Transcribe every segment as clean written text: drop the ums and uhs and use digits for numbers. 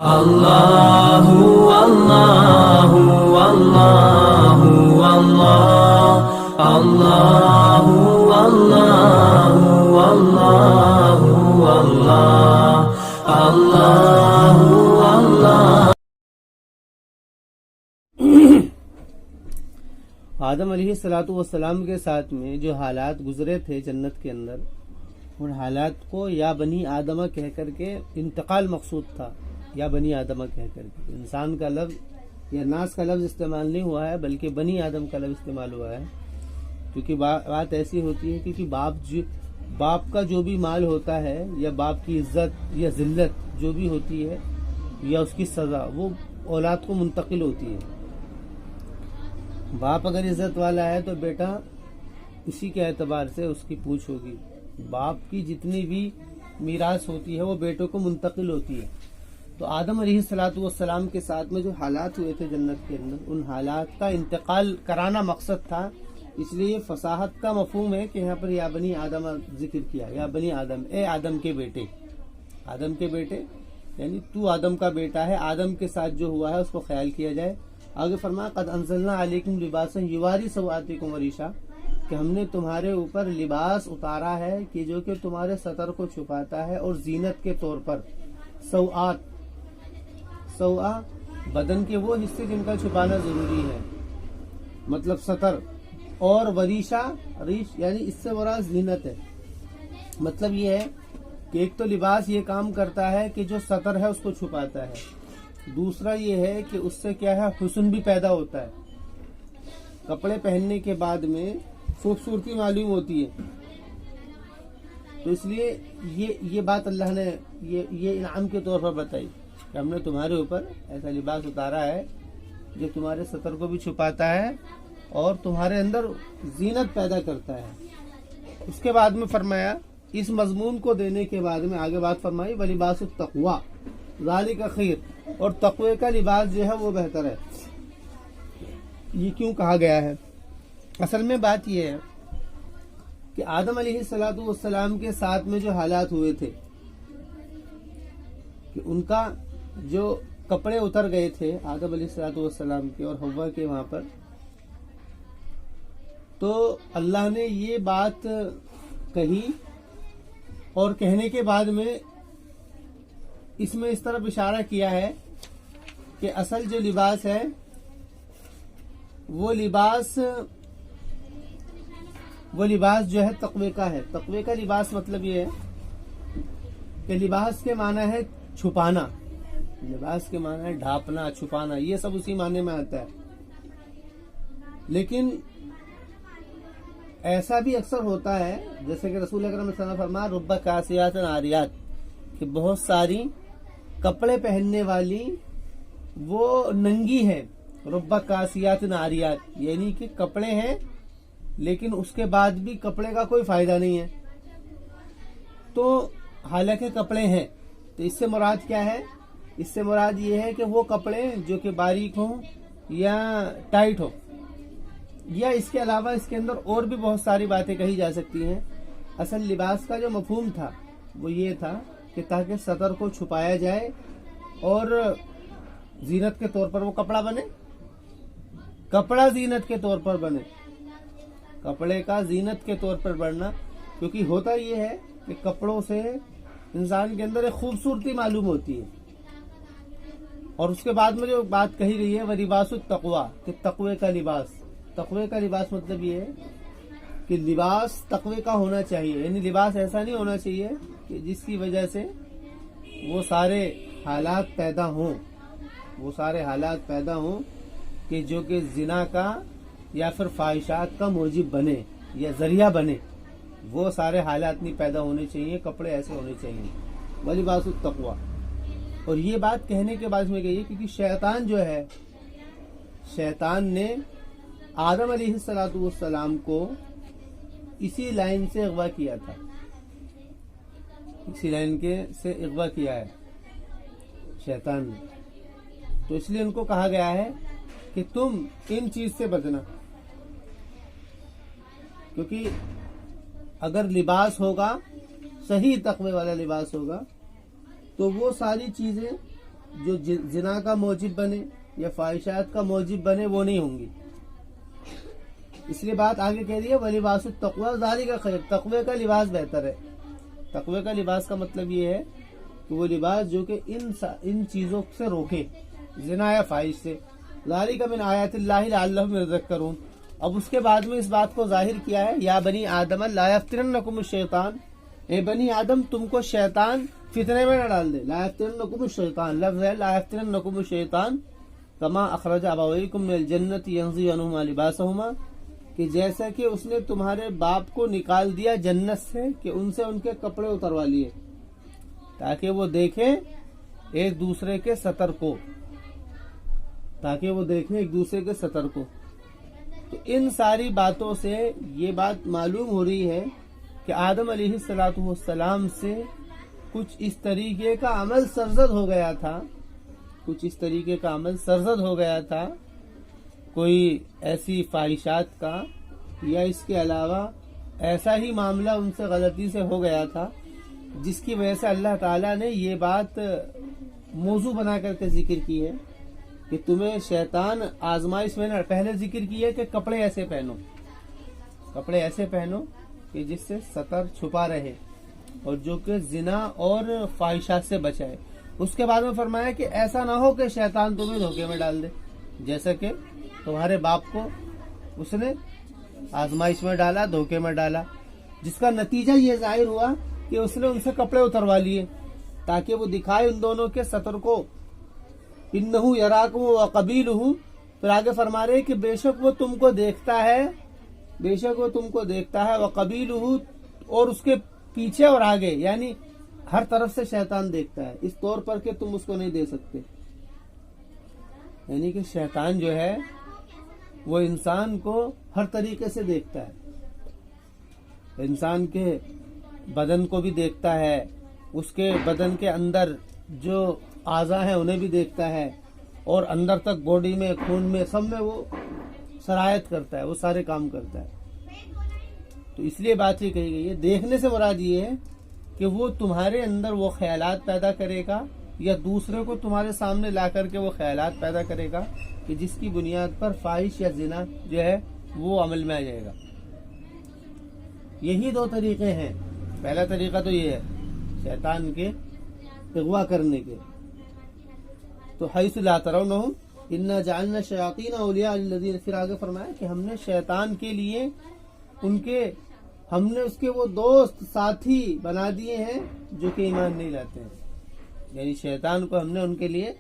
اللہ اللہ اللہ اللہ اللہ اللہ اللہ اللہ اللہ۔ آدم علیہ الصلوۃ والسلام کے ساتھ میں جو حالات گزرے تھے جنت کے اندر، ان حالات کو یا بنی آدمہ کہہ کر کے انتقال مقصود تھا، یا بنی آدمہ کہہ کر کے انسان کا لفظ یا ناس کا لفظ استعمال نہیں ہوا ہے، بلکہ بنی آدم کا لفظ استعمال ہوا ہے، کیونکہ بات ایسی ہوتی ہے کیونکہ باپ کا جو بھی مال ہوتا ہے یا باپ کی عزت یا ذلت جو بھی ہوتی ہے یا اس کی سزا، وہ اولاد کو منتقل ہوتی ہے۔ باپ اگر عزت والا ہے تو بیٹا اسی کے اعتبار سے اس کی پوچھ ہوگی، باپ کی جتنی بھی میراث ہوتی ہے وہ بیٹوں کو منتقل ہوتی ہے۔ تو آدم علیہ الصلوۃ والسلام کے ساتھ میں جو حالات ہوئے تھے جنت کے اندر، ان حالات کا انتقال کرانا مقصد تھا، اس لیے فصاحت کا مفہوم ہے کہ یہاں پر یا بنی آدم ذکر کیا، یا بنی آدم، اے آدم کے بیٹے، آدم کے بیٹے یعنی تو آدم کا بیٹا ہے، آدم کے ساتھ جو ہوا ہے اس کو خیال کیا جائے۔ آگے فرمایا قد انزلنا علیکم لباسا یواری سوآتکم وریشا، کہ ہم نے تمہارے اوپر لباس اتارا ہے کہ جو کہ تمہارے سطر کو چھپاتا ہے اور زینت کے طور پر۔ سوآت، سوآ بدن کے وہ حصے جن کا چھپانا ضروری ہے، مطلب سطر، اور وریشا، ریش یعنی اس سے مراد زینت ہے۔ مطلب یہ ہے کہ ایک تو لباس یہ کام کرتا ہے کہ جو سطر ہے اس کو چھپاتا ہے، دوسرا یہ ہے کہ اس سے کیا ہے حسن بھی پیدا ہوتا ہے، کپڑے پہننے کے بعد میں خوبصورتی معلوم ہوتی ہے۔ تو اس لیے یہ بات اللہ نے یہ انعام کے طور پر بتائی کہ ہم نے تمہارے اوپر ایسا لباس اتارا ہے جو تمہارے سطر کو بھی چھپاتا ہے اور تمہارے اندر زینت پیدا کرتا ہے۔ اس کے بعد میں فرمایا اس مضمون کو دینے کے بعد میں آگے بات فرمائی وَلِبَاسُ التَّقْوَىٰ ذَلِكَ خَيْرٌ، اور تقوی کا لباس جو ہے وہ بہتر ہے۔ یہ کیوں کہا گیا ہے؟ اصل میں بات یہ ہے کہ آدم علیہ الصلوۃ والسلام کے ساتھ میں جو حالات ہوئے تھے کہ ان کا جو کپڑے اتر گئے تھے آدم علیہ الصلوۃ والسلام کے اور حوا کے وہاں پر، تو اللہ نے یہ بات کہی اور کہنے کے بعد میں اس میں اس طرف اشارہ کیا ہے کہ اصل جو لباس ہے وہ لباس جو ہے تقوی کا ہے۔ تقوی کا لباس مطلب یہ ہے کہ لباس کے معنی ہے چھپانا، لباس کے معنی ہے ڈھانپنا، چھپانا، یہ سب اسی معنی میں آتا ہے۔ لیکن ایسا بھی اکثر ہوتا ہے جیسے کہ رسول اکرم صلی اللہ علیہ وسلم فرمایا رب کاسیات عاریات، کہ بہت ساری کپڑے پہننے والی وہ ننگی ہے، رب کاسیات عاریات یعنی کہ کپڑے ہیں لیکن اس کے بعد بھی کپڑے کا کوئی فائدہ نہیں ہے، تو حالانکہ کپڑے ہیں، تو اس سے مراد کیا ہے؟ اس سے مراد یہ ہے کہ وہ کپڑے جو کہ باریک ہوں یا ٹائٹ ہو، یا اس کے علاوہ اس کے اندر اور بھی بہت ساری باتیں کہی جا سکتی ہیں۔ اصل لباس کا جو مفہوم تھا وہ یہ تھا کہ تاکہ سطر کو چھپایا جائے اور زینت کے طور پر وہ کپڑا بنے، کپڑا زینت کے طور پر بنے، کپڑے کا زینت کے طور پر بننا، کیونکہ ہوتا یہ ہے کہ کپڑوں سے انسان کے اندر ایک خوبصورتی معلوم ہوتی ہے۔ اور اس کے بعد میں جو بات کہی گئی ہے وَلِبَاسُ التَّقْوَىٰ، کہ تقوی کا لباس۔ تقوی کا لباس مطلب یہ ہے کہ لباس تقوی کا ہونا چاہیے، یعنی لباس ایسا نہیں ہونا چاہیے کہ جس کی وجہ سے وہ سارے حالات پیدا ہوں، وہ سارے حالات پیدا ہوں کہ جو کہ زنا کا یا پھر فاحشات کا موجب بنے یا ذریعہ بنے، وہ سارے حالات نہیں پیدا ہونے چاہیے، کپڑے ایسے ہونے چاہیے۔ وَلِبَاسُ التَّقْوَىٰ، اور یہ بات کہنے کے بعد میں کہیے کیونکہ شیطان جو ہے، شیطان نے آدم علیہ الصلوۃ والسلام کو اسی لائن سے اغوا کیا تھا، اسی لائن کے سے اغوا کیا ہے شیطان نے، تو اس لیے ان کو کہا گیا ہے کہ تم ان چیز سے بچنا، کیونکہ اگر لباس ہوگا صحیح تقوی والا لباس ہوگا تو وہ ساری چیزیں جو زنا کا موجب بنے یا فاحشات کا موجب بنے وہ نہیں ہوں گی. اس لیے بات آگے کہہ دی ہے وَلِبَاسُ التَّقْوَىٰ ذَٰلِكَ خَيْرٌ، تقوی کا لباس بہتر ہے. تقوی کا لباس کا مطلب یہ ہے کہ وہ لباس جو کہ ان چیزوں سے روکے، زنا یا فاحش سے. ذَٰلِكَ مِنْ آیَاتِ اللَّهِ لَعَلَّهُمْ يَذَّكَّرُونَ. اب اس کے بعد میں اس بات کو ظاہر کیا ہے یا بنی آدم لا یفتننکم الشیطان، اے بنی آدم تم کو شیطان فتنے میں نہ ڈال دے. لا یفتننکم الشیطان لفظ ہے لا یفتننکم الشیطان کما اخرج ابویکم من الجنۃ ینزع عنہما لباسہما، کہ جیسا کہ اس نے تمہارے باپ کو نکال دیا جنت سے کہ ان سے ان کے کپڑے اتروا لیے تاکہ وہ دیکھیں ایک دوسرے کے سطر کو، تو ان ساری باتوں سے یہ بات معلوم ہو رہی ہے کہ آدم علیہ السلام سے کچھ اس طریقے کا عمل سرزد ہو گیا تھا، کوئی ایسی فاحشات کا یا اس کے علاوہ ایسا ہی معاملہ ان سے غلطی سے ہو گیا تھا جس کی وجہ سے اللہ تعالیٰ نے یہ بات موضوع بنا کر کے ذکر کی ہے کہ تمہیں شیطان آزمائش میں نہ. پہلے ذکر کی ہے کہ کپڑے ایسے پہنو کہ جس سے سطر چھپا رہے اور جو کہ زنا اور فاحشات سے بچائے. اس کے بعد میں فرمایا کہ ایسا نہ ہو کہ شیطان تمہیں دھوکے میں ڈال دے، جیسا کہ تمہارے باپ کو اس نے آزمائش میں ڈالا، دھوکے میں ڈالا، جس کا نتیجہ یہ ظاہر ہوا کہ اس نے ان سے کپڑے اتروا لیے تاکہ وہ دکھائے ان دونوں کے سطر کو. انہ یراکم وقبیلہ، پھر آگے فرما رہے کہ بے شک وہ تم کو دیکھتا ہے وقبیلہ، اور اس کے پیچھے اور آگے، یعنی ہر طرف سے شیطان دیکھتا ہے اس طور پر کہ تم اس کو نہیں دیکھ سکتے. یعنی کہ شیطان جو ہے وہ انسان کو ہر طریقے سے دیکھتا ہے، انسان کے بدن کو بھی دیکھتا ہے، اس کے بدن کے اندر جو اعضاء ہیں انہیں بھی دیکھتا ہے، اور اندر تک باڈی میں، خون میں، سب میں وہ سرایت کرتا ہے، وہ سارے کام کرتا ہے. تو اس لیے بات یہ کہی گئی ہے، دیکھنے سے مراد یہ ہے کہ وہ تمہارے اندر وہ خیالات پیدا کرے گا یا دوسرے کو تمہارے سامنے لا کر کے وہ خیالات پیدا کرے گا کہ جس کی بنیاد پر فاحش یا زنا جو ہے وہ عمل میں آ جائے گا. یہی دو طریقے ہیں. پہلا طریقہ تو یہ ہے شیطان کے اغوا کرنے کے، تو حیث لا ترونہم انا جعلنا الشیاطین اولیاء للذین، پھر آگے فرمایا کہ ہم نے شیطان کے لیے ہم نے اس کے وہ دوست ساتھی بنا دیے ہیں جو کہ ایمان نہیں لاتے ہیں. یعنی شیطان کو ہم نے ان کے لیے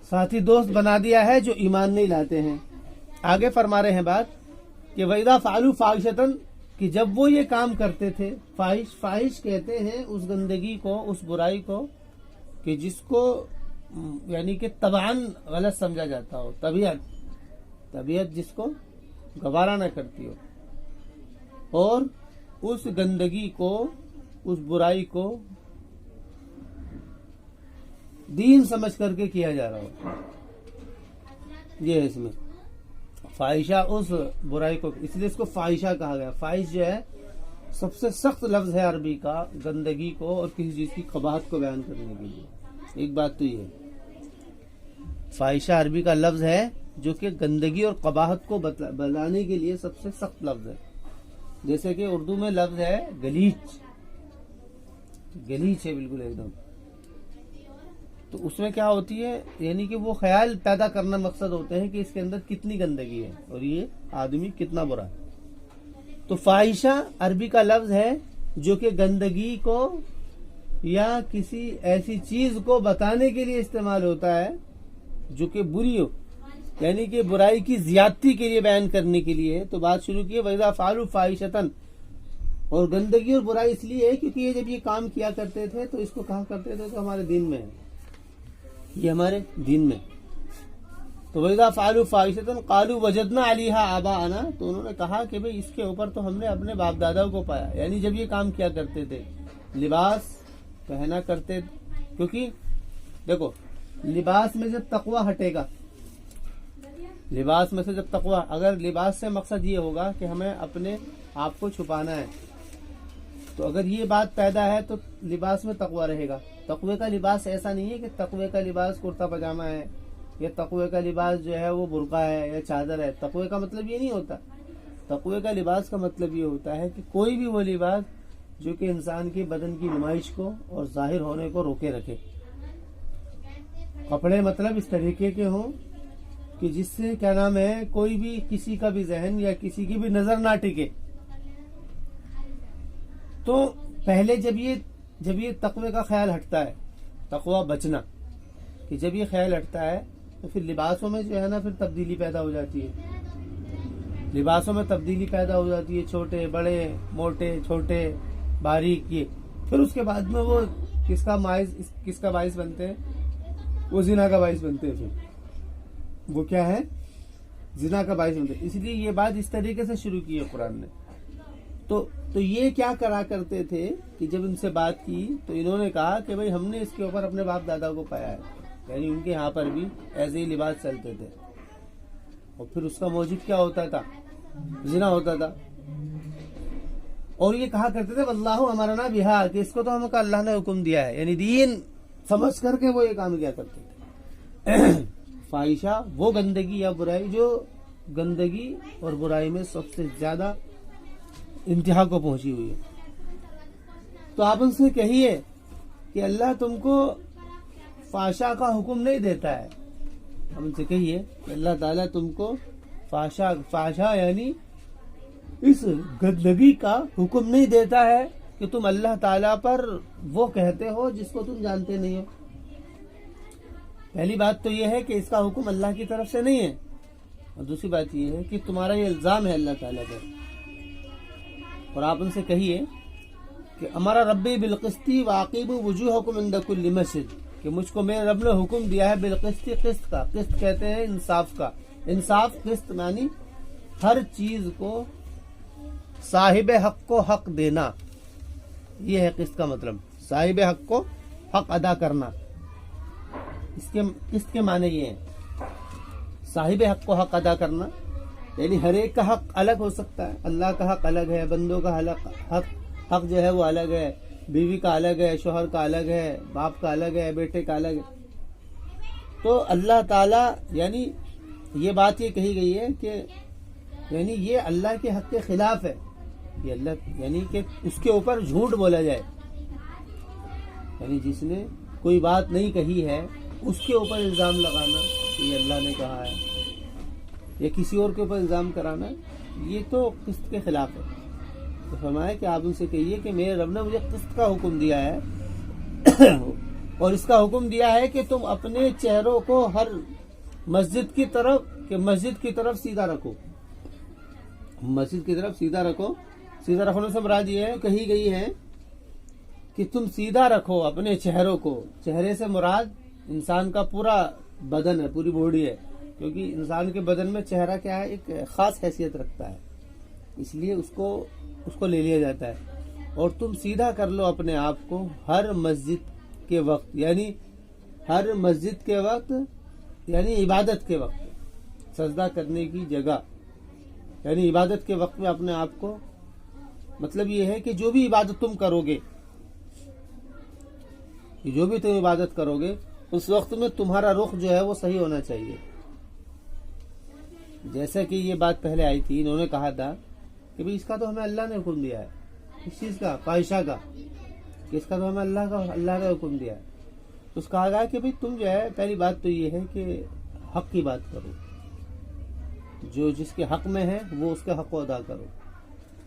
ساتھی دوست بنا دیا ہے جو ایمان نہیں لاتے ہیں. آگے فرما رہے ہیں بات کہ وَإِذَا فَعَلُوا فَاحِشَةً، کہ جب وہ یہ کام کرتے تھے، فاحش کہتے ہیں اس گندگی کو، اس برائی کو کہ جس کو یعنی کہ طبعاً غلط سمجھا جاتا ہو، طبیعت جس کو گوارا نہ کرتی ہو، اور اس گندگی کو، اس برائی کو دین سمجھ کر کے کیا جا رہا ہو. یہ اس میں فاحشہ اس برائی کو، اس لیے اس کو فاحشہ کہا گیا. فاحش جو ہے سب سے سخت لفظ ہے عربی کا گندگی کو اور کسی چیز کی قباحت کو بیان کرنے کے لیے. ایک بات تو یہ ہے فاحشہ عربی کا لفظ ہے جو کہ گندگی اور قباحت کو بتانے کے لیے سب سے سخت لفظ ہے. جیسے کہ اردو میں لفظ ہے گلیچ ہے بالکل ایک دم. تو اس میں کیا ہوتی ہے، یعنی کہ وہ خیال پیدا کرنا مقصد ہوتے ہیں کہ اس کے اندر کتنی گندگی ہے اور یہ آدمی کتنا برا ہے. تو فاحشہ عربی کا لفظ ہے جو کہ گندگی کو یا کسی ایسی چیز کو بتانے کے لیے استعمال ہوتا ہے جو کہ بری ہو، یعنی کہ برائی کی زیادتی کے لیے بیان کرنے کے لیے. تو بات شروع کی ہے وَإِذَا فَعَلُوا فَاحِشَةً، اور گندگی اور برائی اس لیے ہے کیونکہ یہ جب یہ کام کیا کرتے تھے تو اس کو کہا کرتے تھے تو ہمارے دین میں ہے، یہ ہمارے دین میں. تو وَإِذَا فَعَلُوا فَاحِشَةً قَالُوا وَجَدْنَا عَلَيْهَا آبَاءَنَا، تو انہوں نے کہا کہ بھئی اس کے اوپر تو ہم نے اپنے باپ دادا کو پایا. یعنی جب یہ کام کیا کرتے تھے، لباس پہنا کرتے، کیونکہ دیکھو لباس میں جب تقوی ہٹے گا، لباس میں سے جب تقوی، اگر لباس سے مقصد یہ ہوگا کہ ہمیں اپنے آپ کو چھپانا ہے، تو اگر یہ بات پیدا ہے تو لباس میں تقوی رہے گا. تقوی کا لباس ایسا نہیں ہے کہ تقوی کا لباس کرتا پاجامہ ہے یا تقوی کا لباس جو ہے وہ برقع ہے یا چادر ہے. تقوی کا مطلب یہ نہیں ہوتا. تقوی کا لباس کا مطلب یہ ہوتا ہے کہ کوئی بھی وہ لباس جو کہ انسان کے بدن کی نمائش کو اور ظاہر ہونے کو روکے رکھے. کپڑے مطلب اس طریقے کے ہوں کہ جس سے کیا نام ہے کوئی بھی کسی کا بھی ذہن یا کسی کی بھی نظر نہ ٹکے. تو پہلے جب یہ تقوی کا خیال ہٹتا ہے, تقوی بچنا, کہ جب یہ خیال ہٹتا ہے تو پھر لباسوں میں جو ہے نا پھر تبدیلی پیدا ہو جاتی ہے. لباسوں میں تبدیلی پیدا ہو جاتی ہے, چھوٹے بڑے, موٹے چھوٹے, باریک. یہ پھر اس کے بعد میں وہ کس کا باعث بنتے ہیں؟ وہ زنا کا باعث بنتے ہیں. پھر وہ کیا ہے؟ زنا کا باعث بنتے ہیں. اس لیے یہ بات اس طریقے سے شروع کی ہے قرآن نے. تو یہ کیا کرا کرتے تھے کہ جب ان سے بات کی تو انہوں نے کہا کہ بھئی ہم نے اس کے اوپر اپنے باپ دادا کو پایا ہے. یعنی ان کے یہاں پر بھی ایسے ہی لباس چلتے تھے, اور پھر اس کا موجب کیا ہوتا تھا؟ زنا ہوتا تھا. اور یہ کہا کرتے تھے واللہ امرنا بہا, کہ اس کو تو ہم کا اللہ نے حکم دیا ہے. یعنی دین سمجھ کر کے وہ یہ کام کیا کرتے تھے. فاحشہ وہ گندگی یا برائی جو گندگی اور برائی میں سب سے زیادہ انتہا کو پہنچی ہوئی ہے. تو آپ ان سے کہیے کہ اللہ تم کو فحشا کا حکم نہیں دیتا ہے. ہم ان سے کہیے کہ اللہ تعالیٰ تم کو فحشا یعنی اس گندگی کا حکم نہیں دیتا ہے کہ تم اللہ تعالیٰ پر وہ کہتے ہو جس کو تم جانتے نہیں ہو. پہلی بات تو یہ ہے کہ اس کا حکم اللہ کی طرف سے نہیں ہے, اور دوسری بات یہ ہے کہ تمہارا یہ الزام ہے اللہ تعالیٰ پر. اور آپ ان سے کہیے کہ ہمارا ربی بالقسطی واقب وجوہکم عند کل مسجد, کہ مجھ کو میرے رب نے حکم دیا ہے بالقسطی, قسط کا. قسط کہتے ہیں انصاف کا. انصاف, قسط معنی ہر چیز کو صاحب حق کو حق دینا. یہ ہے قسط کا مطلب, صاحب حق کو حق ادا کرنا. قسط کے معنی یہ ہے صاحب حق کو حق ادا کرنا. یعنی ہر ایک کا حق الگ ہو سکتا ہے. اللہ کا حق الگ ہے, بندوں کا حق جو ہے وہ الگ ہے, بیوی کا الگ ہے, شوہر کا الگ ہے, باپ کا الگ ہے, بیٹے کا الگ ہے. تو اللہ تعالیٰ یعنی یہ بات یہ کہی گئی ہے کہ یعنی یہ اللہ کے حق کے خلاف ہے. یہ اللہ یعنی کہ اس کے اوپر جھوٹ بولا جائے. یعنی جس نے کوئی بات نہیں کہی ہے اس کے اوپر الزام لگانا کہ یہ اللہ نے کہا ہے, یا کسی اور کے اوپر الزام کرانا, یہ تو قسط کے خلاف ہے. تو فرمایا کہ آپ ان سے کہیے کہ میرے رب نے مجھے قسط کا حکم دیا ہے, اور اس کا حکم دیا ہے کہ تم اپنے چہروں کو ہر مسجد کی طرف سیدھا رکھو. مسجد کی طرف سیدھا رکھو. سیدھا رکھنے سے مراد یہ ہے کہی گئی ہے کہ تم سیدھا رکھو اپنے چہروں کو. چہرے سے مراد انسان کا پورا بدن ہے, پوری باڈی ہے, کیونکہ انسان کے بدن میں چہرہ کیا ہے, ایک خاص حیثیت رکھتا ہے, اس لیے اس کو لے لیا جاتا ہے. اور تم سیدھا کر لو اپنے آپ کو ہر مسجد کے وقت, یعنی ہر مسجد کے وقت یعنی عبادت کے وقت, سجدہ کرنے کی جگہ, یعنی عبادت کے وقت میں اپنے آپ کو, مطلب یہ ہے کہ جو بھی عبادت تم کرو گے, جو بھی تم عبادت کرو گے اس وقت میں تمہارا رخ جو ہے وہ صحیح ہونا چاہیے. جیسا کہ یہ بات پہلے آئی تھی, انہوں نے کہا تھا کہ بھئی اس کا تو ہمیں اللہ نے حکم دیا ہے, اس چیز کا, فاحشہ کا, کہ اس کا تو ہمیں اللہ نے حکم دیا ہے. تو اس کہا گیا کہ بھئی تم جو ہے پہلی بات تو یہ ہے کہ حق کی بات کرو, جو جس کے حق میں ہے وہ اس کے حق کو ادا کرو.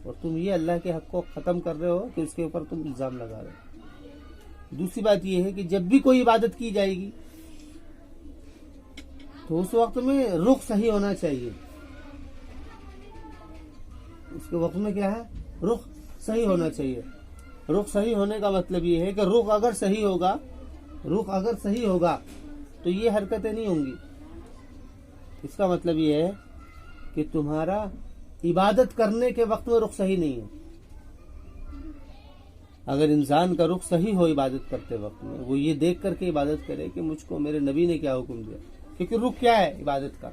اور تم یہ اللہ کے حق کو ختم کر رہے ہو کہ اس کے اوپر تم الزام لگا رہے ہو. دوسری بات یہ ہے کہ جب بھی کوئی عبادت کی جائے گی تو اس وقت میں رخ صحیح ہونا چاہیے. اس کے وقت میں کیا ہے, رخ صحیح ہونا چاہیے. رخ صحیح ہونے کا مطلب یہ ہے کہ رخ اگر صحیح ہوگا تو یہ حرکتیں نہیں ہوں گی. اس کا مطلب یہ ہے کہ تمہارا عبادت کرنے کے وقت میں رخ صحیح نہیں ہے. اگر انسان کا رخ صحیح ہو عبادت کرتے وقت میں, وہ یہ دیکھ کر کے عبادت کرے کہ مجھ کو میرے نبی نے کیا حکم دیا. کیونکہ رخ کیا ہے عبادت کا؟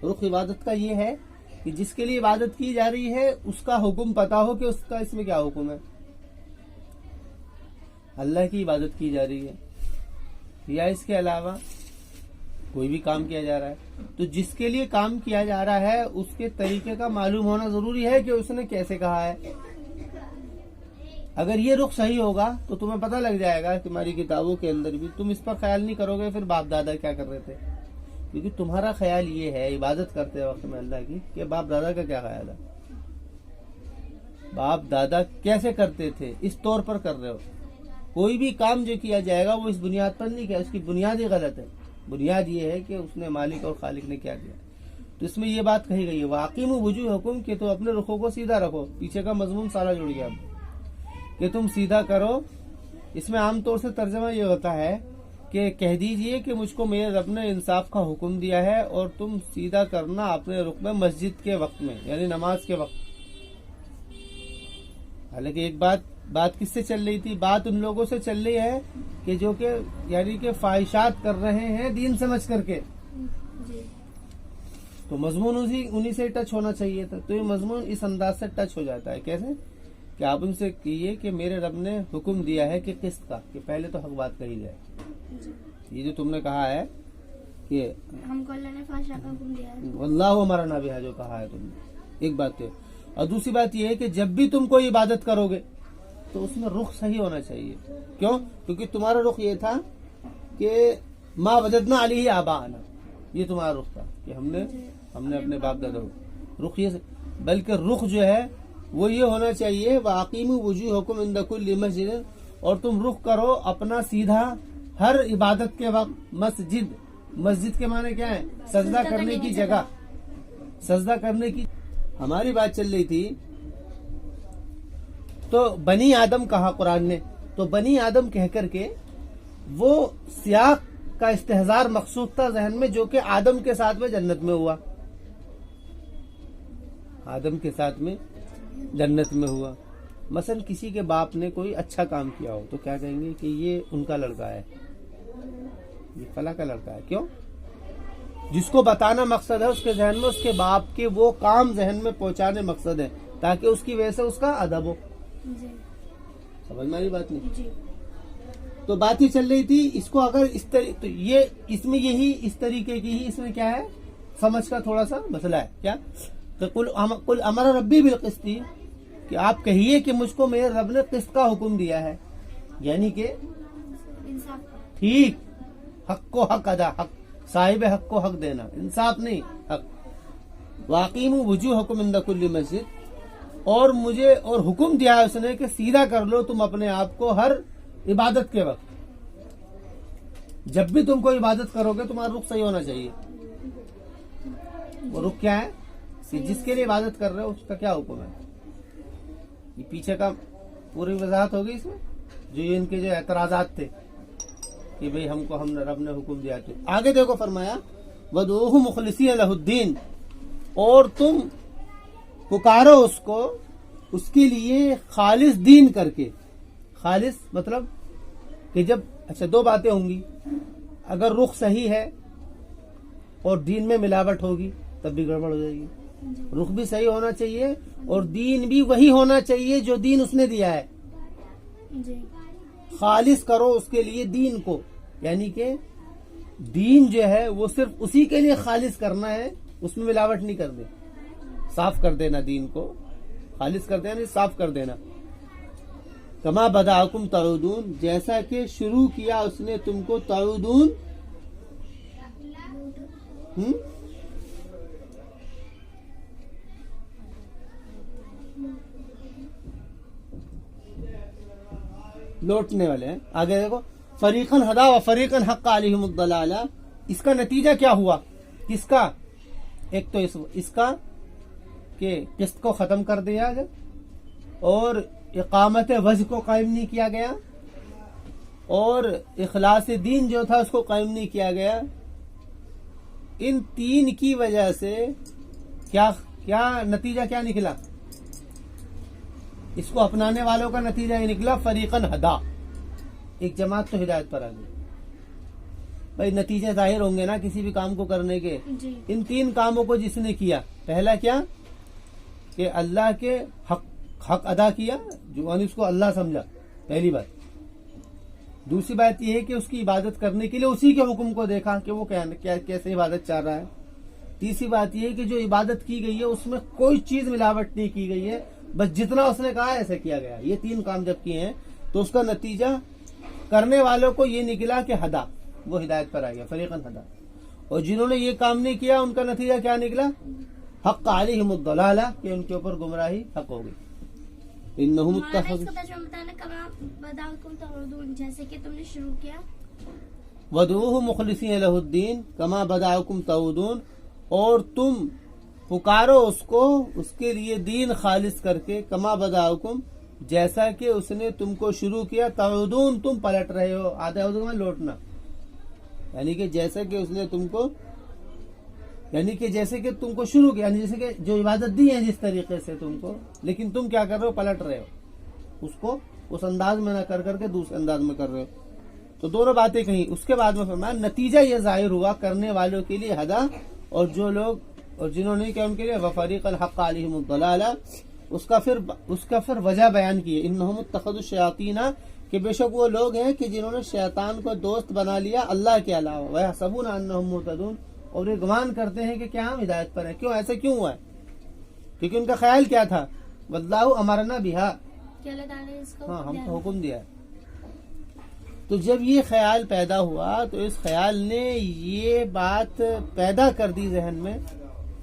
رخ عبادت کا یہ ہے کہ جس کے لیے عبادت کی جا رہی ہے اس کا حکم پتا ہو کہ اس کا اس میں کیا حکم ہے. اللہ کی عبادت کی جا رہی ہے یا اس کے علاوہ کوئی بھی کام کیا جا رہا ہے، تو جس کے لیے کام کیا جا رہا ہے اس کے طریقے کا معلوم ہونا ضروری ہے کہ اس نے کیسے کہا ہے۔ اگر یہ رخ صحیح ہوگا تو تمہیں پتہ لگ جائے گا، تمہاری کتابوں کے اندر بھی تم اس پر خیال نہیں کرو گے پھر باپ دادا کیا کر رہے تھے، کیونکہ تمہارا خیال یہ ہے عبادت کرتے وقت میں اللہ کی کہ باپ دادا کا کیا خیال ہے، باپ دادا کیسے کرتے تھے اس طور پر کر رہے ہو۔ کوئی بھی کام جو کیا جائے گا وہ اس بنیاد پر نہیں کیا، اس کی بنیاد ہی غلط ہے۔ بنیاد یہ ہے کہ اس نے مالک اور خالق نے کیا دیا، تو اس میں یہ بات کہی گئی ہے واقیم وجوہکم کہ تو اپنے رخوں کو سیدھا رکھو۔ پیچھے کا مضمون سارا جڑ گیا کہ تم سیدھا کرو۔ اس میں عام طور سے ترجمہ یہ ہوتا ہے کہ کہہ دیجئے کہ مجھ کو میرے رب نے انصاف کا حکم دیا ہے اور تم سیدھا کرنا اپنے رخ میں مسجد کے وقت میں، یعنی نماز کے وقت۔ حالانکہ ایک بات کس سے چل رہی تھی؟ بات ان لوگوں سے چل رہی ہے کہ جو کہ یعنی کہ فاحشات کر رہے ہیں دین سمجھ کر کے، تو مضمون انہی سے ٹچ ہونا چاہیے تھا۔ تو یہ مضمون اس انداز سے ٹچ ہو جاتا ہے۔ کیسے کہ آپ ان سے کہیے کہ میرے رب نے حکم دیا ہے کہ قسط کا، کہ پہلے تو حق بات کہی جائے۔ یہ جو تم نے کہا ہے کہ ہم کو اللہ نے فحشاء کا حکم دیا ہے، واللہ امرنا بہا، جو کہا ہے تم نے، ایک بات ہے۔ اور دوسری بات یہ ہے کہ جب بھی تم کوئی عبادت کرو گے تو اس میں رخ صحیح ہونا چاہیے۔ کیوں؟ کیونکہ تمہارا رخ یہ تھا کہ ما وجدنا علیہ آباءنا، یہ تمہارا رخ تھا کہ ہم نے اپنے باپ دادا رخ یہ، بلکہ رخ جو ہے وہ یہ ہونا چاہیے وَأَقِیمُوا وُجُوهَکُمْ عِنْدَ كُلِّ مَسْجِدٍ، اور تم رخ کرو اپنا سیدھا ہر عبادت کے وقت مسجد کے معنی کیا ہے؟ سجدہ کرنے کی جگہ، سجدہ کرنے کی۔ ہماری بات چل رہی تھی تو بنی آدم کہا قرآن نے، تو بنی آدم کہہ کر کے وہ سیاق کا استحضار مقصود تھا ذہن میں، جو کہ آدم کے ساتھ میں جنت میں ہوا، آدم کے ساتھ میں جنت میں ہوا۔ مثلا کسی کے باپ نے کوئی اچھا کام کیا ہو تو کیا کہیں گے کہ یہ ان کا لڑکا ہے، یہ فلاں کا لڑکا ہے۔ کیوں؟ جس کو بتانا مقصد ہے اس کے ذہن میں اس کے باپ کے وہ کام ذہن میں پہنچانے مقصد ہے، تاکہ اس کی وجہ سے اس کا ادب ہو۔ سمجھ میں آئی بات نہیں؟ جی تو بات ہی چل رہی تھی اس کو اگر اس تو یہ اس میں یہی اس طریقے کی ہی اس میں کیا ہے سمجھ کا تھوڑا سا مسئلہ ہے۔ کیا کہ قل امر ربی بالقسط، کہ آپ کہیے کہ مجھ کو میرے رب نے قسط کا حکم دیا ہے، یعنی کہ انصاف کا۔ ٹھیک، حق کو حق ادا، حق صاحب حق کو حق دینا، انصاف نہیں حق۔ وَأَقِیمُوا وُجُوهَکُمْ عِنْدَ كُلِّ مَسْجِدٍ، اور مجھے اور حکم دیا ہے اس نے کہ سیدھا کر لو تم اپنے آپ کو ہر عبادت کے وقت۔ جب بھی تم کوئی عبادت کرو گے تمہارا رخ صحیح ہونا چاہیے۔ وہ رخ کیا ہے کہ جس کے لیے عبادت کر رہے ہو اس کا کیا حکم ہے۔ یہ پیچھے کا پوری وضاحت ہوگی اس میں، جو یہ ان کے جو اعتراضات تھے کہ بھئی ہم نے رب نے حکم دیا تھا۔ آگے دیکھو فرمایا وَدْعُوهُ مُخْلِصِينَ لَهُ الدِّينَ، اور تم پکارو اس کو اس کے لیے خالص دین کر کے۔ خالص مطلب کہ جب اچھا دو باتیں ہوں گی، اگر رخ صحیح ہے اور دین میں ملاوٹ ہوگی تب بھی گڑبڑ ہو جائے گی۔ رخ بھی صحیح ہونا چاہیے اور دین بھی وہی ہونا چاہیے جو دین اس نے دیا ہے۔ جی خالص کرو اس کے لیے دین کو، یعنی کہ دین جو ہے وہ صرف اسی کے لیے خالص کرنا ہے، اس میں ملاوٹ نہیں کرنی، صاف کر دینا دین کو، خالص کر دینا، صاف کر دینا۔ کما بداکم تعودون، جیسا کہ شروع کیا اس نے تم کو تعودون، لوٹنے والے ہیں۔ آگے دیکھو فریقاً ہدا و فریقاً حق علیہم الضلالہ، اس کا نتیجہ کیا ہوا؟ کس کا؟ ایک تو اس کا کہ قسط کو ختم کر دیا گیا اور اقامت وجہ کو قائم نہیں کیا گیا اور اخلاص دین جو تھا اس کو قائم نہیں کیا گیا۔ ان تین کی وجہ سے کیا نتیجہ کیا نکلا؟ اس کو اپنانے والوں کا نتیجہ یہ نکلا فریقاً ہدا، ایک جماعت تو ہدایت پر آ گئی۔ بھائی نتیجے ظاہر ہوں گے نا کسی بھی کام کو کرنے کے۔ جی ان تین کاموں کو جس نے کیا، پہلا کیا کہ اللہ کے حق ادا کیا، جو اس کو اللہ سمجھا، پہلی بات۔ دوسری بات یہ ہے کہ اس کی عبادت کرنے کے لیے اسی کے حکم کو دیکھا کہ وہ کیسے عبادت چاہ رہا ہے. تیسری بات یہ ہے کہ جو عبادت کی گئی ہے اس میں کوئی چیز ملاوٹ نہیں کی گئی ہے, بس جتنا اس نے کہا ایسے کیا گیا. یہ تین کام جب کیے ہیں تو اس کا نتیجہ کرنے والوں کو یہ نکلا کہ ہدا, وہ ہدایت پر آ گیا, فریقاً ہدا. اور جنہوں نے یہ کام نہیں کیا ان کا نتیجہ کیا نکلا؟ حق علیہم الضلالہ, کہ ان کے اوپر گمراہی حق ہو گئی. انہم مولانا اس اتخذوا کا ترجمہ بتانا, کما بداکم تعودون, جیسے کہ تم نے شروع کیا. ودعوہ مخلصین لہ الدین کما بدعکم تعودون, اور تم پکارو اس کو اس کے لیے دین خالص کر کے, کما بدعکم جیسا کہ اس نے تم کو شروع کیا, تعودون تم پلٹ رہے ہو, آدھا میں لوٹنا, یعنی کہ جیسا کہ اس نے تم کو, یعنی کہ جیسے کہ تم کو شروع کیا, یعنی جیسے کہ جو عبادت دی ہے جس طریقے سے تم کو, لیکن تم کیا کر رہے ہو؟ پلٹ رہے ہو اس کو, اس انداز میں نہ کر کر کے دوسرے انداز میں کر رہے ہو. تو دونوں باتیں کہیں. اس کے بعد میں فرمایا نتیجہ یہ ظاہر ہوا کرنے والوں کے لیے ہدا, اور جو لوگ اور جنہوں نے کیا ان کے لیے وفریق الحق علیہم الضلالہ. اس کا پھر وجہ بیان کی ہے, انہم اتخذوا الشیاطین, کہ بے شک وہ لوگ ہیں کہ جنہوں نے شیطان کو دوست بنا لیا اللہ کے علاوہ, ویحسبون انہم مہتدون, اور یہ گمان کرتے ہیں کہ کیا ہم ہدایت پر ہیں. کیوں ایسا کیوں ہوا ہے؟ کیونکہ ان کا خیال کیا تھا؟ واللہ امرنا بہا, کہ اللہ تعالیٰ نے اس کو ہاں ہم کو حکم دیا ہے. تو جب یہ خیال پیدا ہوا تو اس خیال نے یہ بات پیدا کر دی ذہن میں,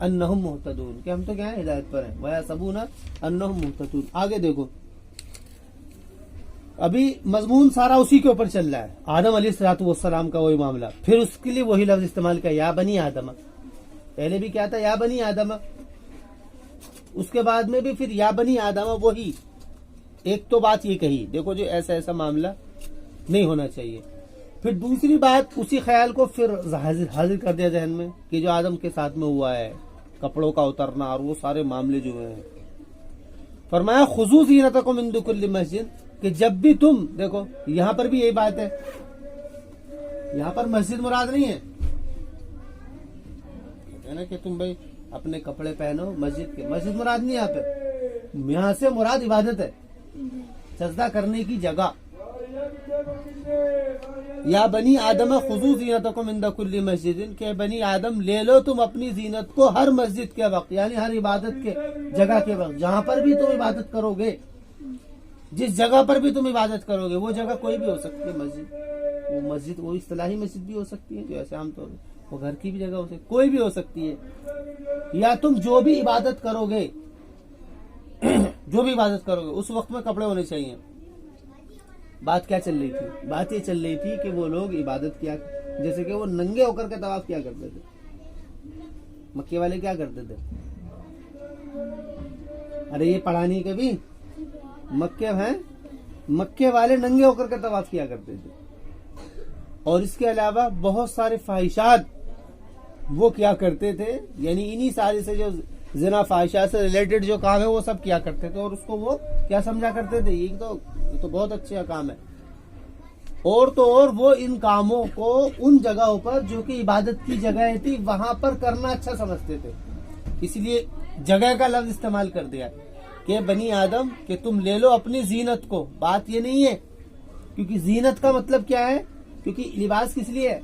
انہم مہتدون, کہ ہم تو کیا ہیں؟ ہدایت پر ہیں. ویحسبون انہم مہتدون. آگے دیکھو, ابھی مضمون سارا اسی کے اوپر چل رہا ہے, آدم علیہ الصلوۃ والسلام کا وہی معاملہ. پھر اس کے لیے وہی لفظ استعمال کیا, یا بنی آدم. پہلے بھی کیا تھا؟ یا بنی آدم. اس کے بعد میں بھی پھر یا بنی آدم. وہی ایک تو بات یہ کہی, دیکھو جو ایسا معاملہ نہیں ہونا چاہیے. پھر دوسری بات اسی خیال کو پھر حاضر کر دیا ذہن میں کہ جو آدم کے ساتھ میں ہوا ہے, کپڑوں کا اترنا اور وہ سارے معاملے جو ہیں. فرمایا خذوا زینتکم عند کل مسجد, کہ جب بھی تم, دیکھو یہاں پر بھی یہی بات ہے, یہاں پر مسجد مراد نہیں ہے, کہتے ہیں نا کہ تم بھائی اپنے کپڑے پہنو مسجد کے, مسجد مراد نہیں یہاں پہ. یہاں سے مراد عبادت ہے, سجدہ کرنے کی جگہ. یا بنی آدم خذوا زینتکم عند کل مسجد, کہ بنی آدم لے لو تم اپنی زینت کو ہر مسجد کے وقت, یعنی ہر عبادت کے جگہ کے وقت, جہاں پر بھی تم عبادت کرو گے, جس جگہ پر بھی تم عبادت کرو گے, وہ جگہ کوئی بھی ہو سکتی ہے مسجد. وہ مسجد وہ اصطلاحی مسجد بھی ہو سکتی ہے جو ایسے عام طور پر, وہ گھر کی بھی جگہ ہو سکتی ہے, کوئی بھی ہو سکتی ہے. یا تم جو بھی عبادت کرو گے اس وقت میں کپڑے ہونے چاہیے. بات کیا چل رہی تھی؟ بات یہ چل رہی تھی کہ وہ لوگ عبادت کیا, جیسے کہ وہ ننگے ہو کر کے طواف کیا کرتے تھے. مکے والے کیا کرتے تھے؟ ارے یہ پڑھا نہیں کبھی, مکے والے ننگے ہو کر کے طواف کیا کرتے تھے. اور اس کے علاوہ بہت سارے فاحشات وہ کیا کرتے تھے, یعنی انہی سارے سے جو زنا فاحشات سے ریلیٹڈ جو کام ہے وہ سب کیا کرتے تھے. اور اس کو وہ کیا سمجھا کرتے تھے؟ یہ تو بہت اچھا کام ہے. اور وہ ان کاموں کو ان جگہوں پر جو کہ عبادت کی جگہ تھی وہاں پر کرنا اچھا سمجھتے تھے, اس لیے جگہ کا لفظ استعمال کر دیا کہ بنی آدم کہ تم لے لو اپنی زینت کو. بات یہ نہیں ہے, کیونکہ زینت کا مطلب کیا ہے, کیونکہ لباس کس لیے ہے؟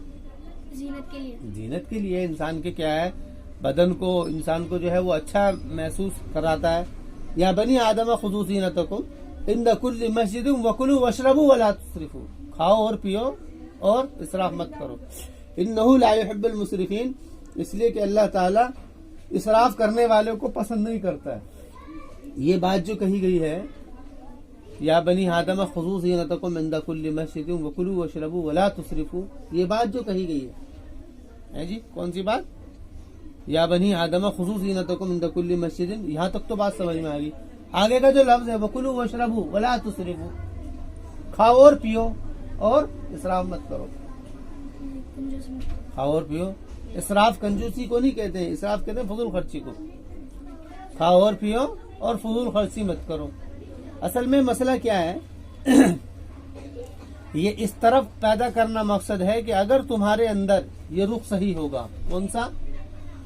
زینت کے لیے. انسان کے کیا ہے, بدن کو, انسان کو جو ہے وہ اچھا محسوس کراتا ہے. یا بنی آدم خذوا زینتکم عند کل مسجد وکلوا واشربوا ولا تسرفوا, کھاؤ اور پیو اور اسراف مت کرو. انہ لا يحب المسرفین, اس لیے کہ اللہ تعالی اسراف کرنے والوں کو پسند نہیں کرتا ہے. یہ بات جو کہی گئی ہے یا بنی آدم خذوا زینتکم عند کل مسجد وکلوا واشربوا ولا تسرفوا, یہ بات جو کہی گئی ہے جی کون سی بات؟ یا بنی آدم خذوا زینتکم عند کل مسجد, یہاں تک تو بات سمجھ میں آ گئی. آگے کا جو لفظ ہے وکلوا واشربوا ولا تسرفوا, کھاؤ اور پیو اور اسراف مت کرو. کھاؤ اور پیو, اسراف کنجوسی کو نہیں کہتے ہیں, اسراف کہتے ہیں فضول خرچی کو. کھاؤ اور پیو اور فضول خرچی مت کرو. اصل میں مسئلہ کیا ہے, یہ اس طرف پیدا کرنا مقصد ہے کہ اگر تمہارے اندر یہ رخ صحیح ہوگا, کون سا؟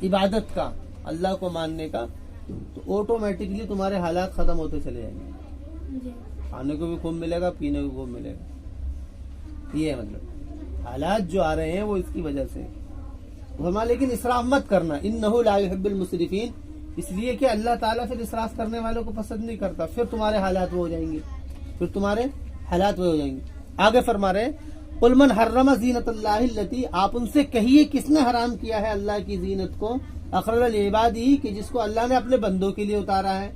عبادت کا, اللہ کو ماننے کا, تو آٹومیٹکلی تمہارے حالات ختم ہوتے چلے جائیں گے. کھانے کو بھی خوب ملے گا, پینے کو خوب ملے گا. یہ ہے مطلب حالات جو آ رہے ہیں وہ اس کی وجہ سے. فرمایا لیکن اسراف مت کرنا، انہ لا یحب المسرفین، اس لیے کہ اللہ تعالیٰ پھر اسراف کرنے والوں کو پسند نہیں کرتا، پھر تمہارے حالات وہ ہو جائیں گے، پھر تمہارے حالات وہ ہو جائیں گے. آگے فرما رہے قل من حرم زینت اللہ التی، آپ ان سے کہیے کس نے حرام کیا ہے اللہ کی زینت کو، اخرج لعبادہ، کہ جس کو اللہ نے اپنے بندوں کے لیے اتارا ہے.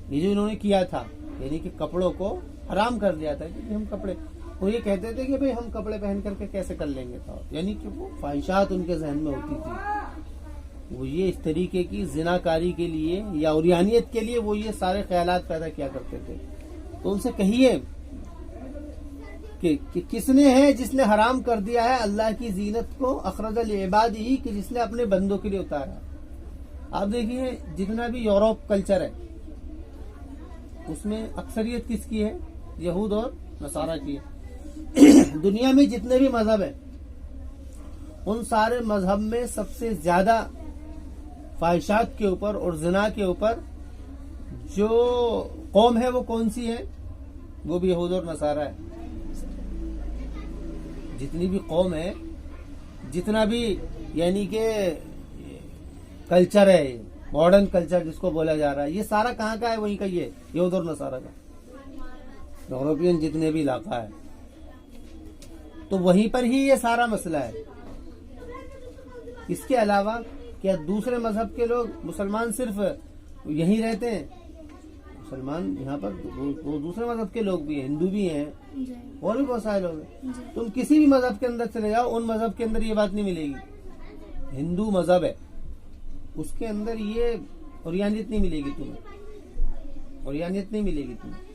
یہ جو انہوں نے کیا تھا یعنی کہ کپڑوں کو حرام کر دیا تھا کہ ہم کپڑے، وہ یہ کہتے تھے کہ بھئی ہم کپڑے پہن کر کے کیسے کر لیں گے، تو یعنی کہ وہ خواہشات ان کے ذہن میں ہوتی تھی، وہ یہ اس طریقے کی زناکاری کے لیے یا عریانیت کے لیے وہ یہ سارے خیالات پیدا کیا کرتے تھے. تو ان سے کہیے کہ کس نے ہے جس نے حرام کر دیا ہے اللہ کی زینت کو، اخرج لعبادہ، کہ جس نے اپنے بندوں کے لیے اتارا. آپ دیکھیے جتنا بھی یورپ کلچر ہے اس میں اکثریت کس کی ہے؟ یہود اور نصارہ کی ہے. دنیا میں جتنے بھی مذہب ہیں ان سارے مذہب میں سب سے زیادہ فاحشات کے اوپر اور زنا کے اوپر جو قوم ہے وہ کون سی ہے؟ وہ بھی یہود اور نصارہ ہے. جتنی بھی قوم ہے، جتنا بھی یعنی کہ کلچر ہے، ماڈرن کلچر جس کو بولا جا رہا ہے، یہ سارا کہاں کا ہے؟ وہیں کا ہی ہے، یہود اور نصارہ کا. یورپین جتنے بھی علاقہ ہے تو وہیں پر ہی یہ سارا مسئلہ ہے. اس کے علاوہ کیا دوسرے مذہب کے لوگ، مسلمان صرف یہیں رہتے ہیں؟ مسلمان یہاں پر وہ دوسرے مذہب کے لوگ بھی ہیں، ہندو بھی ہیں جی اور بھی بہت سارے لوگ ہیں. جی تم کسی بھی مذہب کے اندر چلے جاؤ، ان مذہب کے اندر یہ بات نہیں ملے گی. ہندو مذہب ہے اس کے اندر یہ عریانیت نہیں ملے گی تمہیں، عریانیت نہیں ملے گی تمہیں.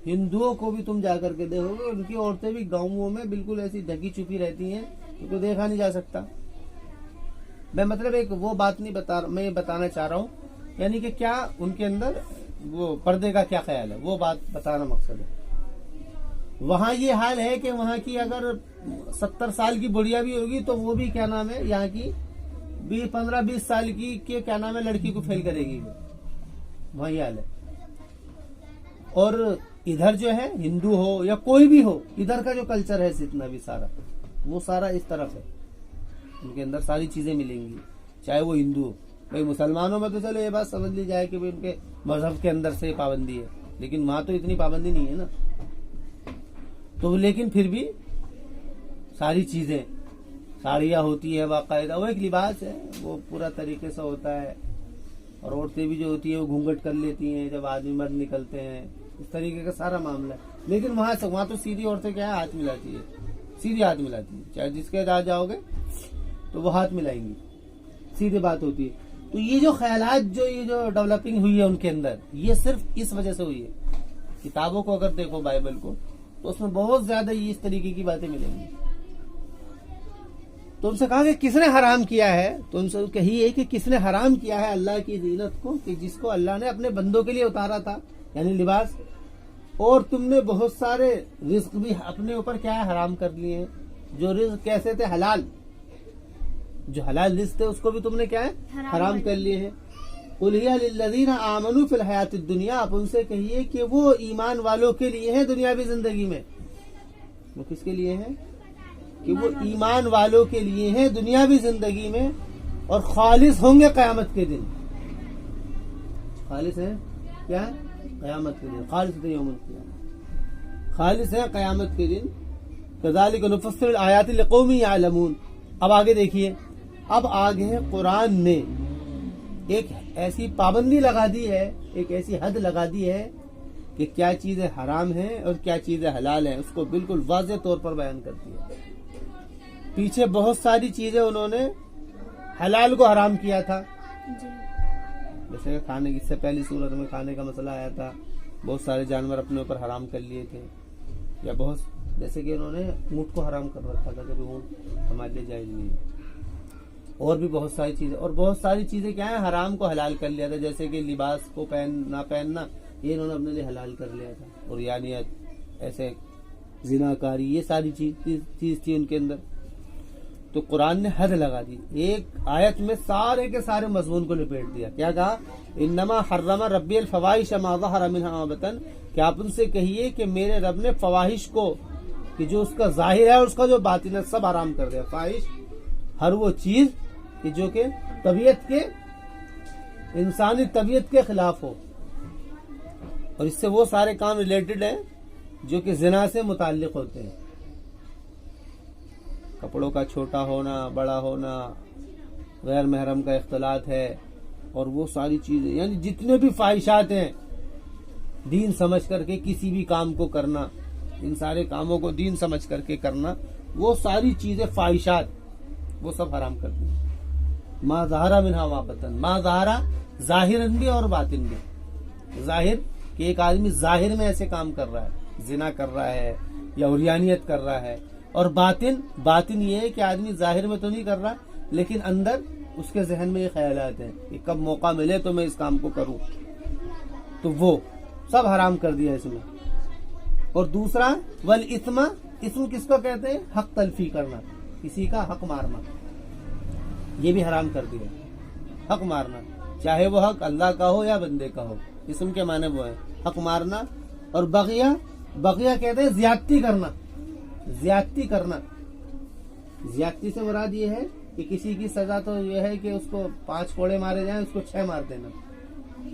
ہندوؤں کو بھی تم جا کر کے دیکھو گے، ان کی عورتیں بھی گاؤں میں بالکل ایسی ڈھکی چھپی رہتی ہیں کہ کوئی دیکھا نہیں جا سکتا. میں مطلب ایک وہ بات نہیں بتا رہا، میں یہ بتانا چاہ رہا ہوں یعنی کہ کیا ان کے اندر وہ پردے کا کیا خیال ہے، وہ بات بتانا مقصد ہے. وہاں یہ حال ہے کہ وہاں کی اگر 70 سال کی بڑھیا بھی ہوگی تو وہ بھی کیا نام ہے یہاں کی 15-20 سال کی کیا نام ہے لڑکی کو فیل کرے گی، وہاں یہ حال ہے. اور ادھر جو ہے ہندو ہو یا کوئی بھی ہو، ادھر کا جو کلچر ہے جتنا بھی سارا وہ سارا اس طرف ہے. ان کے اندر ساری چیزیں ملیں گی، چاہے وہ ہندو ہو. بھائی مسلمانوں میں تو چلو یہ بات سمجھ لی جائے کہ ان کے مذہب کے اندر سے پابندی ہے، لیکن وہاں تو اتنی پابندی نہیں ہے نا. تو لیکن پھر بھی ساری چیزیں، ساڑیاں ہوتی ہے باقاعدہ، وہ ایک لباس ہے، وہ پورا طریقے سے ہوتا ہے. اور عورتیں بھی جو ہوتی ہیں وہ گھونگھٹ کر لیتی ہیں جب آدمی مرد نکلتے ہیں، اس طریقے کا سارا معاملہ ہے. لیکن وہاں تو سیدھی عورتیں کیا ہے، ہاتھ ملاتی ہے، سیدھی ہاتھ ملاتی ہے. چاہے جس کے ساتھ جاؤ گے تو وہ ہاتھ ملائیں گی، سیدھی بات ہوتی ہے. تو یہ جو خیالات یہ جو ڈیولپنگ ہوئی ہے ان کے اندر، یہ صرف اس وجہ سے ہوئی ہے. کتابوں کو اگر دیکھو بائبل کو تو اس میں بہت زیادہ یہ اس طریقے کی باتیں ملیں گی. تو ان سے کہا کہ کس نے حرام کیا ہے، تو ان سے کہیے کہ کس نے حرام کیا ہے اللہ کی زینت کو، کہ جس کو اللہ نے اپنے بندوں کے لیے اتارا تھا، یعنی لباس. اور تم نے بہت سارے رزق بھی اپنے اوپر کیا ہے حرام کر لیے ہیں. جو رزق کیسے تھے، حلال، جو حلال رزق تھے اس کو بھی تم نے کیا ہے حرام کر لیے ہیں. قل ہی للذین آمنوا فی الحیات الدنیا، آپ ان سے کہیے کہ وہ ایمان والوں کے لیے ہیں دنیاوی زندگی میں. وہ کس کے لیے ہیں؟ کہ وہ ایمان والوں کے لیے ہیں دنیاوی زندگی میں، اور خالص ہوں گے قیامت کے دن. خالص ہیں کیا؟ قیامت کے دن. خالص یوم القیامہ، خالص ہے قیامت کے دن. کذالک نفصل الآیات لقوم یعلمون. اب آگے دیکھیے، اب آگے قرآن نے ایک ایسی پابندی لگا دی ہے، ایک ایسی حد لگا دی ہے کہ کیا چیزیں حرام ہیں اور کیا چیزیں حلال ہیں، اس کو بالکل واضح طور پر بیان کرتی ہے. پیچھے بہت ساری چیزیں انہوں نے حلال کو حرام کیا تھا، جیسے کھانے کی، اس سے پہلی صورت میں کھانے کا مسئلہ آیا تھا. بہت سارے جانور اپنے اوپر حرام کر لیے تھے، یا بہت جیسے کہ انہوں نے اونٹ کو حرام کر رکھا تھا کہ اونٹ ہمارے لیے جائز نہیں ہے. اور بھی بہت ساری چیزیں، اور بہت ساری چیزیں کیا ہیں حرام کو حلال کر لیا تھا، جیسے کہ لباس کو نہ پہننا یہ انہوں نے اپنے لیے حلال کر لیا تھا. اور یعنی ایسے زناکاری، یہ ساری چیز تھی ان کے اندر. تو قرآن نے حد لگا دی، ایک آیت میں سارے کے سارے مضمون کو لپیٹ دیا. کیا کہا؟ انما حرم ربی الفواحش ما ظہر منها وما بطن، کہ آپ ان سے کہیے کہ میرے رب نے فواحش کو کہ جو اس کا ظاہر ہے اور اس کا جو باطن ہے سب حرام کر دیا. فاحش ہر وہ چیز کہ جو کہ طبیعت کے انسانی طبیعت کے خلاف ہو, اور اس سے وہ سارے کام ریلیٹڈ ہیں جو کہ زنا سے متعلق ہوتے ہیں. کپڑوں کا چھوٹا ہونا, بڑا ہونا, غیر محرم کا اختلاط ہے, اور وہ ساری چیزیں, یعنی جتنے بھی فاحشات ہیں دین سمجھ کر کے کسی بھی کام کو کرنا, ان سارے کاموں کو دین سمجھ کر کے کرنا, وہ ساری چیزیں فاحشات وہ سب حرام کر دی. ما ظاہرہ منہا ما بطن, ما ظاہرہ ظاہراً بھی اور باطن بھی. ظاہر کہ ایک آدمی ظاہر میں ایسے کام کر رہا ہے, زنا کر رہا ہے یا عریانیت کر رہا ہے, اور باطن یہ ہے کہ آدمی ظاہر میں تو نہیں کر رہا لیکن اندر اس کے ذہن میں یہ خیالات ہیں کہ کب موقع ملے تو میں اس کام کو کروں, تو وہ سب حرام کر دیا اس میں. اور دوسرا والاسم, اسم کس کو کہتے ہیں؟ حق تلفی کرنا, کسی کا حق مارنا, یہ بھی حرام کر دیا. حق مارنا چاہے وہ حق اللہ کا ہو یا بندے کا ہو, اسم کے معنی وہ ہے حق مارنا. اور بغیہ کہتے ہیں زیادتی کرنا. زیادتی سے مراد یہ ہے کہ کسی کی سزا تو یہ ہے کہ اس کو 5 کوڑے مارے جائیں, اس کو 6 مار دینا,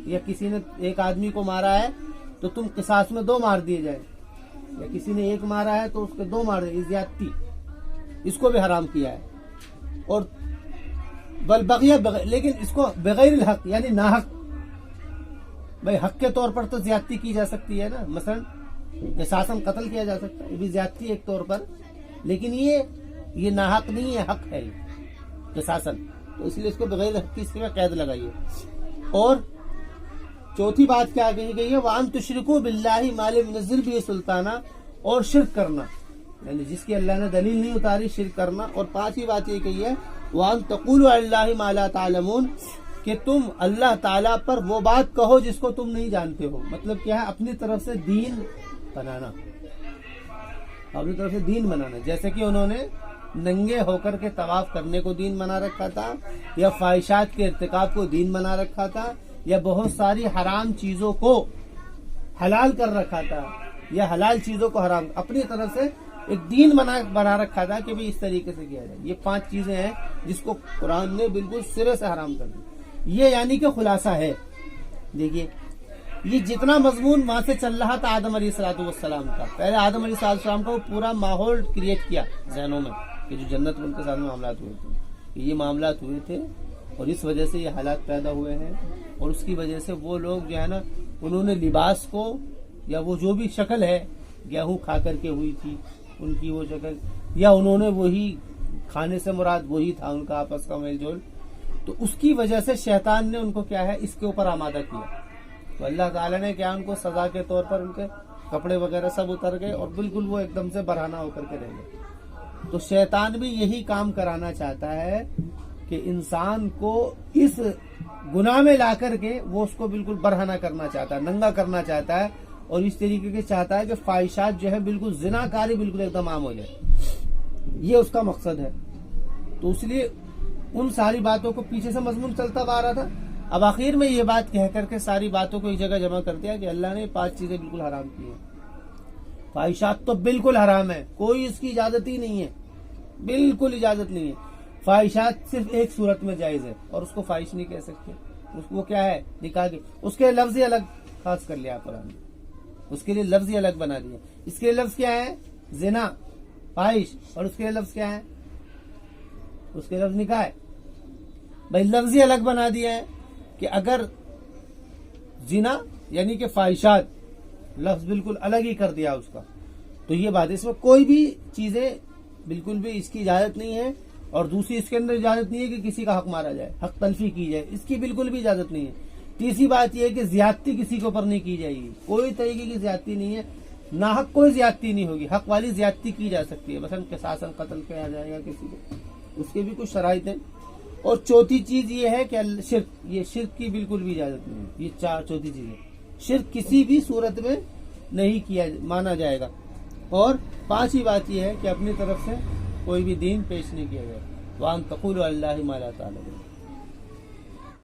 یا کسی نے ایک آدمی کو مارا ہے تو تم قصاص میں 2 مار دیے جائیں, یا کسی نے 1 مارا ہے تو اس کو 2 مار دے, زیادتی, اس کو بھی حرام کیا ہے. اور بغیہ لیکن اس کو بغیر الحق یعنی ناحق, بھائی حق کے طور پر تو زیادتی کی جا سکتی ہے نا, مثلا قصاصاً قتل کیا جا سکتا ہے, یہ بھی زیادتی ایک طور پر, لیکن یہ ناحق نہیں ہے, حق ہے قصاصاً, تو اس لیے اس کو بغیر حق کی اس میں قید لگائیے. اور چوتھی بات کیا کہی گئی ہے؟ وَأَن تُشْرِكُوا بِاللَّهِ مَا لَمْ يُنَزِّلْ بِهِ سُلْطَانًا, اور شرک کرنا, یعنی جس کی اللہ نے دلیل نہیں اتاری, شرک کرنا. اور 5ویں بات یہ کہی ہے وَأَن تَقُولُوا عَلَى اللَّهِ مَا لَا تَعْلَمُونَ, کہ تم اللہ تعالیٰ پر وہ بات کہو جس کو تم نہیں جانتے ہو. مطلب کیا ہے؟ اپنی طرف سے دین بنانا, اپنی طرف سے دین بنانا. جیسے کہ انہوں نے ننگے ہو کر کے طواف کرنے کو دین بنا رکھا تھا, یا فاحشات کے ارتکاب کو دین بنا رکھا تھا, یا بہت ساری حرام چیزوں کو حلال کر رکھا تھا, یا حلال چیزوں کو حرام, اپنی طرف سے ایک دین بنا رکھا تھا کہ بھی اس طریقے سے کیا جائے. یہ 5 چیزیں ہیں جس کو قرآن نے بالکل سرے سے حرام کر دی. یہ یعنی کہ خلاصہ ہے. دیکھیے یہ جتنا مضمون وہاں سے چل رہا تھا آدم علیہ السلام کا, پہلے آدم علیہ السلام کو پورا ماحول کریٹ کیا ذہنوں میں کہ جو جنت میں ان کے ساتھ معاملات ہوئے تھے, کہ یہ معاملات ہوئے تھے اور اس وجہ سے یہ حالات پیدا ہوئے ہیں, اور اس کی وجہ سے وہ لوگ جو ہے نا انہوں نے لباس کو یا وہ جو بھی شکل ہے گیہوں کھا کر کے ہوئی تھی ان کی وہ شکل, یا انہوں نے وہی کھانے سے مراد وہی تھا ان کا آپس کا میل جول, تو اس کی وجہ سے شیطان نے ان کو کیا ہے اس کے اوپر آمادہ کیا. تو اللہ تعالیٰ نے کیا ان کو سزا کے طور پر ان کے کپڑے وغیرہ سب اتر گئے اور بالکل وہ ایک دم سے برہنہ ہو کر کے رہ گئے. تو شیطان بھی یہی کام کرانا چاہتا ہے کہ انسان کو اس گناہ میں لا کر کے وہ اس کو بالکل برہنہ کرنا چاہتا ہے, ننگا کرنا چاہتا ہے, اور اس طریقے کے چاہتا ہے کہ فاحشات جو ہے بالکل زنا کاری بالکل ایک دم عام ہو جائے. یہ اس کا مقصد ہے. تو اس لیے ان ساری باتوں کو پیچھے سے مضمون چلتا آ رہا تھا. اب آخر میں یہ بات کہہ کر کے ساری باتوں کو ایک جگہ جمع کر دیا کہ اللہ نے 5 چیزیں بالکل حرام کی ہیں. فاحشات تو بالکل حرام ہے, کوئی اس کی اجازت ہی نہیں ہے, بالکل اجازت نہیں ہے. فاحشات صرف ایک صورت میں جائز ہے, اور اس کو فاحش نہیں کہہ سکتے. وہ کیا ہے نکاح کی, اس کے لفظ ہی الگ خاص کر لیا قرآن نے, اس کے لیے لفظ ہی الگ بنا دیا. اس کے لفظ کیا ہے؟ زنا, فاحش, اور اس کے لفظ کیا ہے؟ اس کے لفظ نکاح ہے. بھائی لفظ ہی الگ بنا دیا ہے کہ اگر زنا یعنی کہ فاحشات لفظ بالکل الگ ہی کر دیا اس کا, تو یہ بات ہے اس میں کوئی بھی چیزیں بالکل بھی اس کی اجازت نہیں ہے. اور دوسری اس کے اندر اجازت نہیں ہے کہ کسی کا حق مارا جائے, حق تلفی کی جائے, اس کی بالکل بھی اجازت نہیں ہے. تیسری بات یہ ہے کہ زیادتی کسی کے اوپر نہیں کی جائے گی, کوئی طریقے کی زیادتی نہیں ہے, ناحق کوئی زیادتی نہیں ہوگی, حق والی زیادتی کی جا سکتی ہے, مثلا قصاصاً قتل کیا جائے گا کسی کو, اس کے بھی کچھ شرائط ہیں. اور چوتھی چیز یہ ہے کہ شرک, یہ شرک کی بالکل بھی اجازت نہیں ہے. یہ چوتھی چیز ہے, شرک کسی بھی صورت میں نہیں کیا مانا جائے گا. اور 5ویں بات یہ ہے کہ اپنی طرف سے کوئی بھی دین پیش نہیں کیا گیا. وَأَن تَقُولُوا عَلَى اللَّهِ مَا لَا تَعْلَمُونَ.